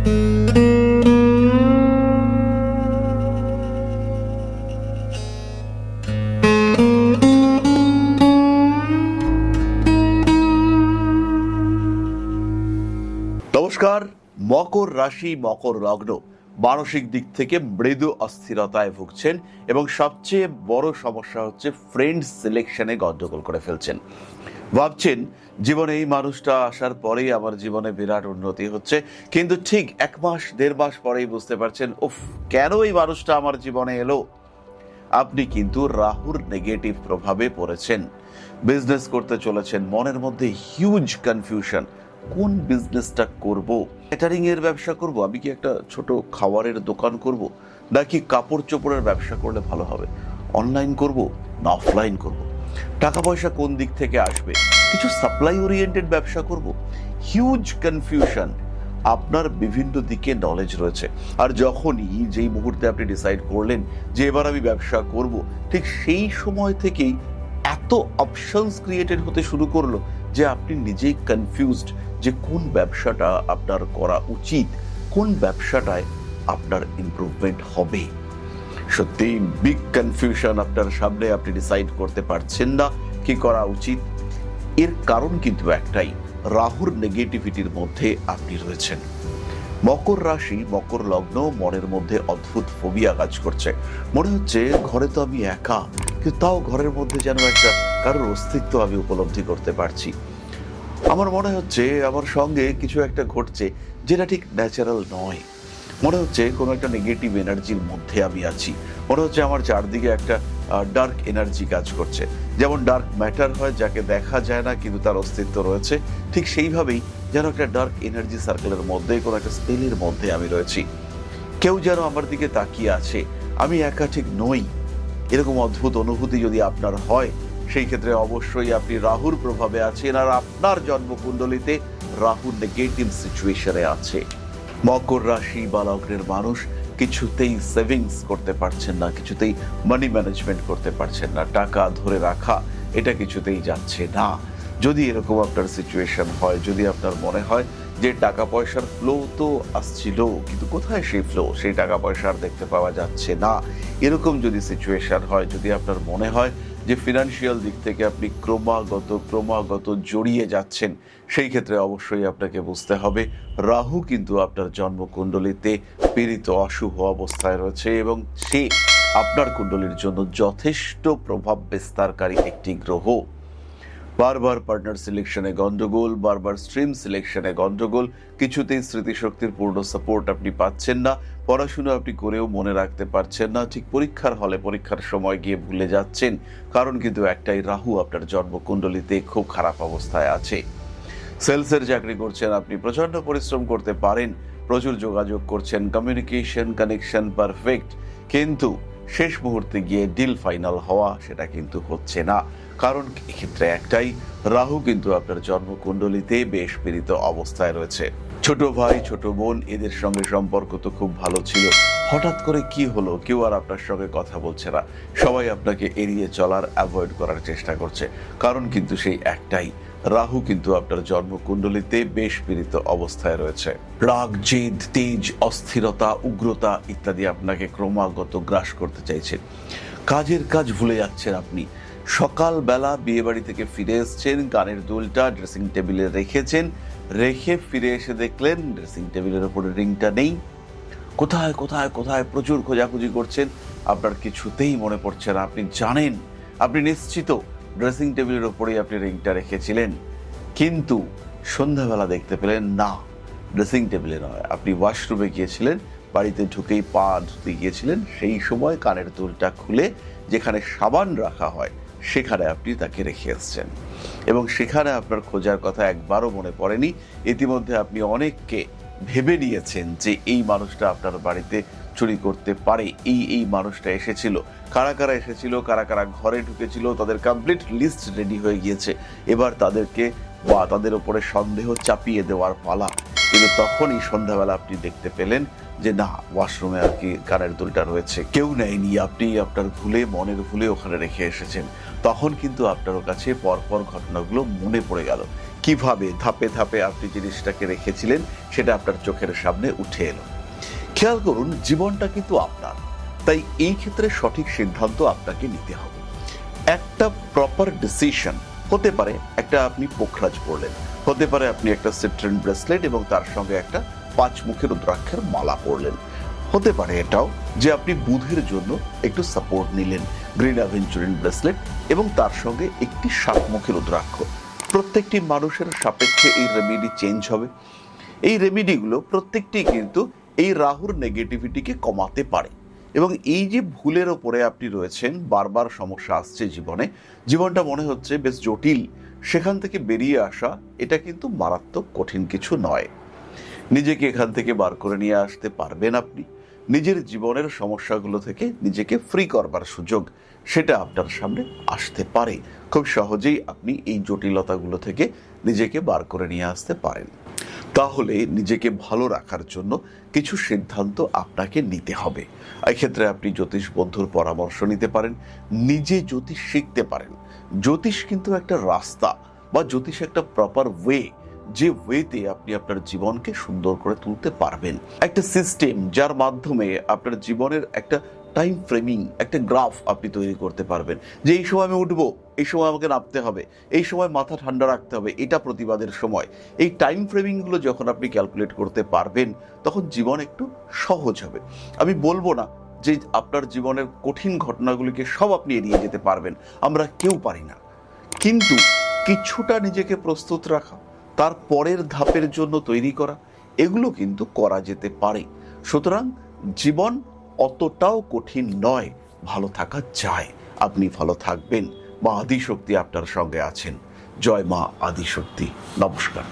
নমস্কার। মকর রাশি, মকর লগ্ন, মানসিক দিক থেকে মৃদু অস্থিরতায় ভুগছেন এবং সবচেয়ে বড় সমস্যা হচ্ছে ফ্রেন্ড সিলেকশনে গন্ডগোল করে ফেলছেন। ভাবছেন জীবনে এই মানুষটা আসার পরেই আমার জীবনে বিরাট উন্নতি হচ্ছে, কিন্তু ঠিক 1 মাস 1.5 মাস পরেই বুঝতে পারছেন উফ, কেন এই মানুষটা আমার জীবনে এলো। আপনি কিন্তু রাহুর নেগেটিভ প্রভাবে পড়েছেন। বিজনেস করতে চলেছেন, মনের মধ্যে হিউজ কনফিউশন, কোন বিজনেসটা করব। ক্যাটারিং এর ব্যবসা করব, আমি কি একটা ছোট খাবারের দোকান করব, নাকি কাপড় চোপড়ের ব্যবসা করলে ভালো হবে, অনলাইন করব না অফলাইন করব, টাকা পয়সা কোন দিক থেকে আসবে, কিছু সাপ্লাই ওরিয়েন্টেড ব্যবসা করব। হিউজ কনফিউশন, আপনার বিভিন্ন দিকে নলেজ রয়েছে। আর যখনই যেই মুহূর্তে আপনি ডিসাইড করলেন যে এবার আমি ব্যবসা করব, ঠিক সেই সময় থেকেই এত অপশনস ক্রিয়েটেড হতে শুরু করলো যে আপনি নিজেই কনফিউজড যে কোন ব্যবসাটা আপনার করা উচিত, কোন ব্যবসাটায় আপনার ইমপ্রুভমেন্ট হবে। সত্যি বিগ কনফিউশন আপনার সামনে, আপনি ডিসাইড করতে পারছেন না কি করা উচিত। এর কারণ কিন্তু একটাই, রাহুর নেগেটিভিটির মধ্যে আপনি রয়েছেন। মকর রাশি, মকর লগ্ন, মনের মধ্যে অদ্ভুত ফোবিয়া কাজ করছে। মনে হচ্ছে ঘরে তো আমি একা, কিন্তু তাও ঘরের মধ্যে যেন একটা কারোর অস্তিত্ব আমি উপলব্ধি করতে পারছি। আমার মনে হচ্ছে আমার সঙ্গে কিছু একটা ঘটছে যেটা ঠিক ন্যাচারাল নয়। মনে হচ্ছে কোনো একটা নেগেটিভ এনার্জির মধ্যে আমি আছি। মনে হচ্ছে আমার চারদিকে একটা ডার্ক এনার্জি কাজ করছে। যেমন ডার্ক ম্যাটার হয়, যাকে দেখা যায় না কিন্তু তার অস্তিত্ব রয়েছে, ঠিক সেইভাবেই যেন একটা ডার্ক এনার্জি সার্কেলের মধ্যে, কোনো একটা স্পেলের মধ্যে আমি রয়েছি। কেউ যেন আমার দিকে তাকিয়ে আছে, আমি একা ঠিক নই। এরকম অদ্ভুত অনুভূতি যদি আপনার হয়, সেই ক্ষেত্রে অবশ্যই আপনি রাহুর প্রভাবে আছেন, আর আপনার জন্মকুণ্ডলিতে রাহু নেগেটিভ সিচুয়েশনে আছে। মকর রাশি বা লগ্নের মানুষ কিছুতেই সেভিংস করতে পারছেন না, কিছুতেই মানি ম্যানেজমেন্ট করতে পারছেন না, টাকা ধরে রাখা এটা কিছুতেই যাচ্ছে না। যদি এরকম আপনার সিচুয়েশন হয়, যদি আপনার মনে হয় যে টাকা পয়সার ফ্লো তো আসছিল, কিন্তু কোথায় সেই ফ্লো, সেই টাকা পয়সা আর দেখতে পাওয়া যাচ্ছে না, এরকম যদি সিচুয়েশন হয়, যদি আপনার মনে হয় যে ফিনান্সিয়াল দিক থেকে আপনি ক্রমাগত জড়িয়ে যাচ্ছেন, সেই ক্ষেত্রে অবশ্যই আপনাকে বুঝতে হবে রাহু কিন্তু আপনার জন্মকুণ্ডলিতে পীড়িত অশুভ অবস্থায় রয়েছে এবং সে আপনার কুণ্ডলীর জন্য যথেষ্ট প্রভাব বিস্তারকারী একটি গ্রহ। বারবার পার্টনার সিলেকশনে গন্ডগোল, বারবার স্ট্রিম সিলেকশনে গন্ডগোল, কিছুতেই স্মৃতিশক্তির পূর্ণ সাপোর্ট আপনি পাচ্ছেন না, পড়াশোনা আপনি করেও মনে রাখতে পারছেন না, ঠিক পরীক্ষার হলে পরীক্ষার সময় গিয়ে ভুলে যাচ্ছেন। কারণ কিন্তু একটাই, রাহু আপনার জন্মকুণ্ডলিতে খুব খারাপ অবস্থায় আছে। সেলসের চাকরি করছেন, আপনি প্রচন্ড পরিশ্রম করতে পারেন, প্রচুর যোগাযোগ করছেন, কমিউনিকেশন কানেকশন পারফেক্ট, কিন্তু শেষ মুহূর্তে গিয়ে ডিল ফাইনাল হওয়া সেটা কিন্তু হচ্ছে না। কারণ এক্ষেত্রে একটাই, রাহু কিন্তু আপনার জন্মকুণ্ডলিতে বেশ পীড়িত অবস্থায় রয়েছে। ছোট ভাই, ছোট বোন, এদের সঙ্গে সম্পর্ক তো খুব ভালো ছিল, হঠাৎ করে কি হলো, কেউ আর আপনার সঙ্গে কথা বলছে না, সবাই আপনাকে এড়িয়ে চলার, অ্যাভয়েড করার চেষ্টা করছে। কারণ কিন্তু সেই একটাই, রাহু কিন্তু আপনার জন্মকুণ্ডলিতে বেশ পীড়িত অবস্থায় রয়েছে। রাগ, জেদ, তেজ, অস্থিরতা, উগ্রতা ইত্যাদি আপনাকে ক্রমাগত গ্রাস করতে চাইছে। কাজের কাজ ভুলে যাচ্ছেন আপনি। সকালবেলা বিয়ে বাড়ি থেকে ফিরে এসছেন, কানের দুলটা ড্রেসিং টেবিলে রেখেছেন, রেখে ফিরে এসে দেখলেন ড্রেসিং টেবিলের উপরে রিংটা নেই। কোথায় কোথায় কোথায় প্রচুর খোঁজাখুঁজি করছেন, আপনার কিছুতেই মনে পড়ছে না। আপনি জানেন, আপনি নিশ্চিত ড্রেসিং টেবিলের ওপরেই আপনি রিংটা রেখেছিলেন, কিন্তু সন্ধ্যাবেলা দেখতে পেলেন না, ড্রেসিং টেবিলে নয়, আপনি ওয়াশরুমে গিয়েছিলেন, বাড়িতে ঢুকেই পা ধুতে গিয়েছিলেন, সেই সময় কানের দুলটা খুলে যেখানে সাবান রাখা হয় সেখানে আপনি তাকে রেখে এসছেন এবং সেখানে আপনার খোঁজার কথা একবারও মনে পড়েনি। ইতিমধ্যে আপনি অনেককে ভেবে নিয়েছেন যে এই মানুষটা আপনার বাড়িতে চুরি করতে পারে, এই মানুষটা এসেছিল, কারা কারা এসেছিল, কারা কারা ঘরে ঢুকেছিল, তাদের কমপ্লিট লিস্ট রেডি হয়ে গিয়েছে। এবার তাদেরকে বা তাদের উপরে সন্দেহ চাপিয়ে দেওয়ার পালা। কিন্তু তখনই সন্ধ্যাবেলা আপনি দেখতে পেলেন যে না, ওয়াশরুমে আর কি কানের দুলটা রয়েছে, কেউ নেয়নি, আপনি আপনার ভুলে, মনের ভুলে ওখানে রেখে এসেছেন। তখন কিন্তু আপনার কাছে পরপর ঘটনাগুলো মনে পড়ে গেল। কিভাবে ধাপে ধাপে আপনি জিনিসটাকে রেখেছিলেন সেটা আপনার চোখের সামনে উঠে এলো। খেয়াল করুন, জীবনটা কিন্তু আপনার, তাই এই ক্ষেত্রে সঠিক সিদ্ধান্ত আপনাকে নিতে হবে। একটা প্রপার ডিসিশন হতে পারে একটা আপনি পোখরাজ পরলেন, হতে পারে আপনি একটা সিট্রেন ব্রেসলেট এবং তার সঙ্গে একটা 5 মুখের রুদ্রাক্ষের মালা পরলেন, হতে পারে এটাও যে আপনি বুধের জন্য একটু সাপোর্ট নিলেন, গ্রিন অ্যাভেঞ্চুরিন ব্রেসলেট এবং তার সঙ্গে একটি 7 মুখের রুদ্রাক্ষ। প্রত্যেকটি মানুষের সাপেক্ষে এই রেমেডি চেঞ্জ হবে। এই রেমেডিগুলো প্রত্যেকটি কিন্তু এই রাহুর নেগেটিভিটিকে কমাতে পারে। এবং এই যে ভুলের ওপরে আপনি রয়েছেন, বারবার সমস্যা আসছে জীবনে, জীবনটা মনে হচ্ছে বেশ জটিল, সেখান থেকে বেরিয়ে আসা এটা কিন্তু মারাত্মক কঠিন কিছু নয়। নিজেকে এখান থেকে বার করে নিয়ে আসতে পারবেন আপনি। নিজের জীবনের সমস্যাগুলো থেকে নিজেকে ফ্রি করবার সুযোগ সেটা আপনার সামনে আসতে পারে। খুব সহজেই আপনি এই জটিলতাগুলো থেকে নিজেকে বার করে নিয়ে আসতে পারেন। তাহলে নিজেকে ভালো রাখার জন্য কিছু সিদ্ধান্ত আপনাকে নিতে হবে। এক্ষেত্রে আপনি জ্যোতিষ বন্ধুর পরামর্শ নিতে পারেন, নিজে জ্যোতিষ শিখতে পারেন। জ্যোতিষ কিন্তু একটা রাস্তা বা জ্যোতিষ একটা প্রপার ওয়ে, যে ওয়েতে আপনি আপনার জীবনকে সুন্দর করে তুলতে পারবেন। একটা সিস্টেম যার মাধ্যমে আপনার জীবনের একটা টাইম ফ্রেমিং, একটা গ্রাফ আপনি তৈরি করতে পারবেন, যে এই সময় আমি উঠবো, এই সময় আমাকে নামতে হবে, এই সময় মাথা ঠান্ডা রাখতে হবে, এটা প্রতিবাদের সময়। এই টাইম ফ্রেমিংগুলো যখন আপনি ক্যালকুলেট করতে পারবেন তখন জীবন একটু সহজ হবে। আমি বলবো না যে আপনার জীবনের কঠিন ঘটনাগুলিকে সব আপনি এড়িয়ে যেতে পারবেন, আমরা কেউ পারি না, কিন্তু কিছুটা নিজেকে প্রস্তুত রাখা, তার পরের ধাপের জন্য তৈরি করা, এগুলো কিন্তু করা যেতে পারে। সুতরাং জীবন অতটাও কঠিন নয়, ভালো থাকা যায়। আপনি ভালো থাকবেন, মা আদিশক্তি আপনার সঙ্গে আছেন। জয় মা আদিশক্তি। নমস্কার।